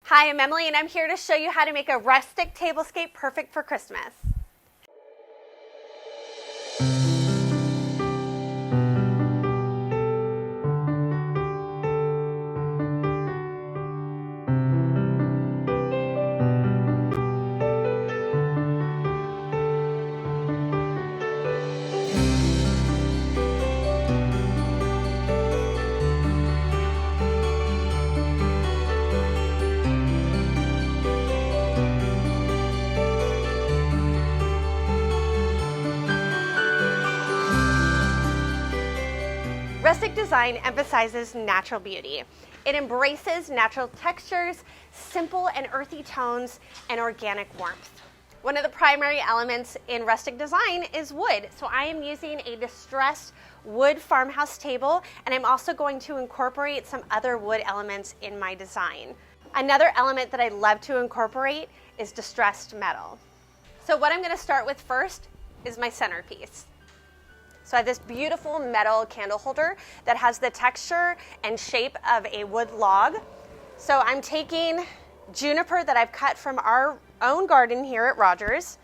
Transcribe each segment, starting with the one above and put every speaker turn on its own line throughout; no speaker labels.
Hi, I'm Emily and I'm here to show you how to make a rustic tablescape perfect for Christmas. Rustic design emphasizes natural beauty. It embraces natural textures, simple and earthy tones, and organic warmth. One of the primary elements in rustic design is wood. So I am using a distressed wood farmhouse table, and I'm also going to incorporate some other wood elements in my design. Another element that I love to incorporate is distressed metal. So what I'm going to start with first is my centerpiece. So I have this beautiful metal candle holder that has the texture and shape of a wood log. So I'm taking juniper that I've cut from our own garden here at Rogers,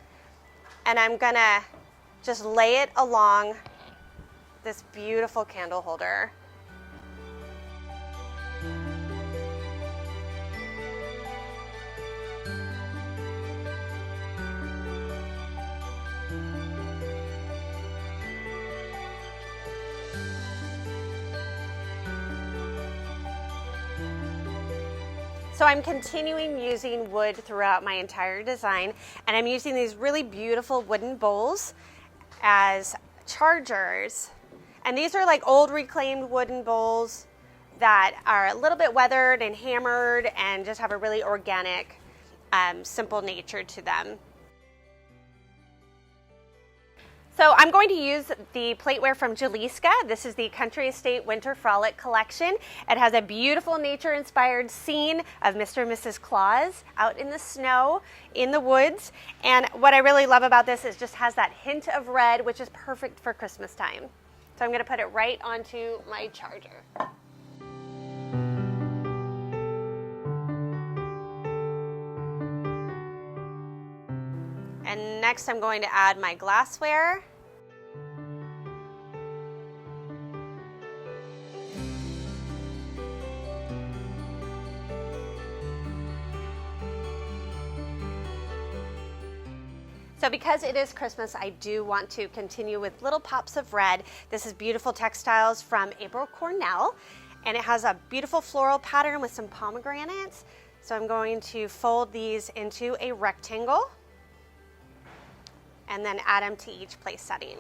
and I'm gonna just lay it along this beautiful candle holder. So I'm continuing using wood throughout my entire design, and I'm using these really beautiful wooden bowls as chargers. And these are like old reclaimed wooden bowls that are a little bit weathered and hammered and just have a really organic, simple nature to them. So I'm going to use the plateware from Jalisca. This is the Country Estate Winter Frolic collection. It has a beautiful nature-inspired scene of Mr. and Mrs. Claus out in the snow, in the woods. And what I really love about this is just has that hint of red, which is perfect for Christmas time. So I'm going to put it right onto my charger. And next I'm going to add my glassware. So because it is Christmas, I do want to continue with little pops of red. This is beautiful textiles from April Cornell, and it has a beautiful floral pattern with some pomegranates. So I'm going to fold these into a rectangle and then add them to each place setting.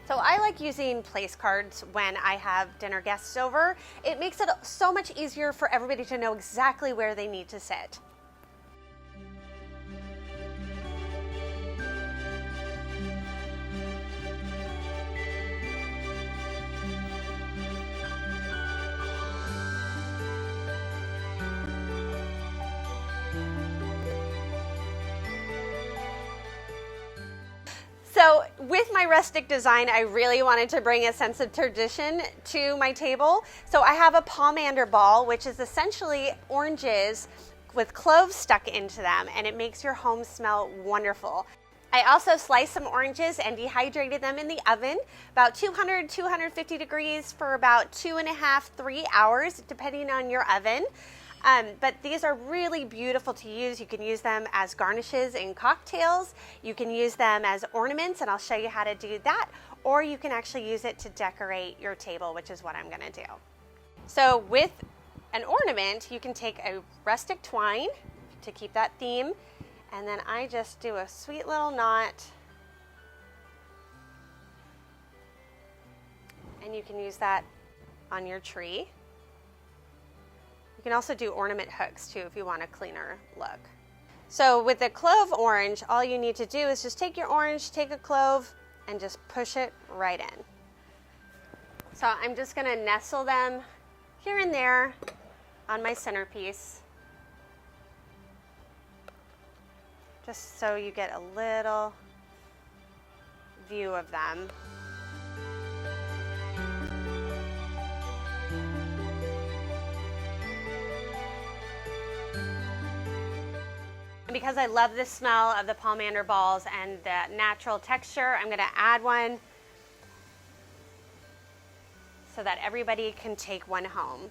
So I like using place cards when I have dinner guests over. It makes it so much easier for everybody to know exactly where they need to sit. So with my rustic design, I really wanted to bring a sense of tradition to my table. So I have a pomander ball, which is essentially oranges with cloves stuck into them, and it makes your home smell wonderful. I also sliced some oranges and dehydrated them in the oven, about 250 degrees for about 2.5 to 3 hours, depending on your oven. But these are really beautiful to use. You can use them as garnishes in cocktails. You can use them as ornaments, and I'll show you how to do that. Or you can actually use it to decorate your table, which is what I'm going to do. So with an ornament, you can take a rustic twine to keep that theme, and then I just do a sweet little knot. And you can use that on your tree. You can also do ornament hooks too if you want a cleaner look. So with the clove orange, all you need to do is just take your orange, take a clove, and just push it right in. So I'm just going to nestle them here and there on my centerpiece. just so you get a little view of them. And because I love the smell of the pomander balls and the natural texture, I'm going to add one so that everybody can take one home.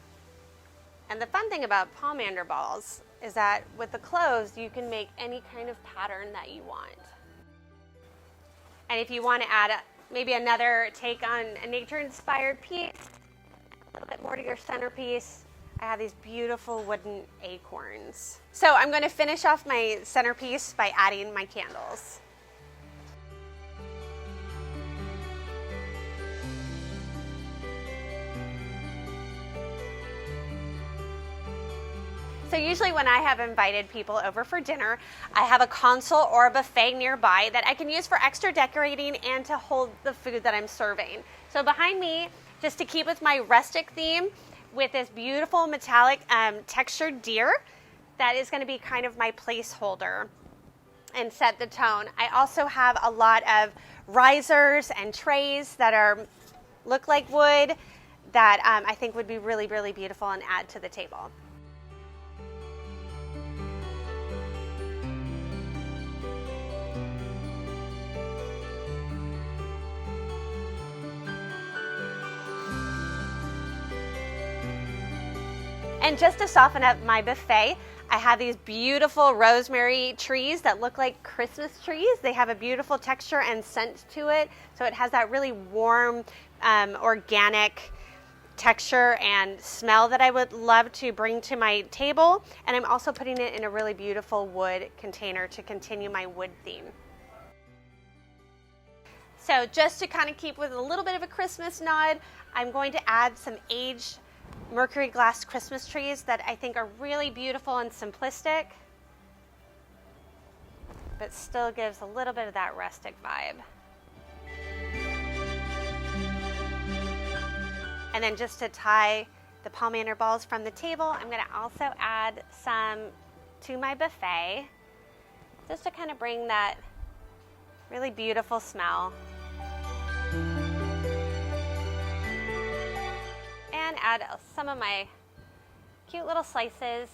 And the fun thing about pomander balls is that with the clothes, you can make any kind of pattern that you want. And if you want to add maybe another take on a nature-inspired piece, a little bit more to your centerpiece, I have these beautiful wooden acorns. So I'm going to finish off my centerpiece by adding my candles. So usually when I have invited people over for dinner, I have a console or a buffet nearby that I can use for extra decorating and to hold the food that I'm serving. So behind me, just to keep with my rustic theme, with this beautiful metallic textured deer, that is going to be kind of my placeholder and set the tone. I also have a lot of risers and trays that look like wood that I think would be really, really beautiful and add to the table. And just to soften up my buffet, I have these beautiful rosemary trees that look like Christmas trees. They have a beautiful texture and scent to it, so it has that really warm, organic texture and smell that I would love to bring to my table. And I'm also putting it in a really beautiful wood container to continue my wood theme. So just to kind of keep with a little bit of a Christmas nod, I'm going to add some aged mercury glass Christmas trees that I think are really beautiful and simplistic, but still gives a little bit of that rustic vibe. And then just to tie the pomander balls from the table, I'm going to also add some to my buffet, just to kind of bring that really beautiful smell. And add some of my cute little slices.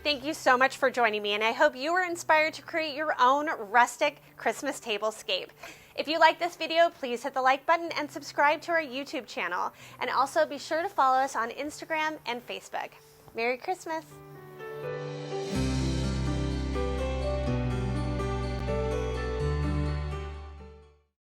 Thank you so much for joining me, and I hope you were inspired to create your own rustic Christmas tablescape. If you like this video, please hit the like button and subscribe to our YouTube channel. And also be sure to follow us on Instagram and Facebook. Merry Christmas!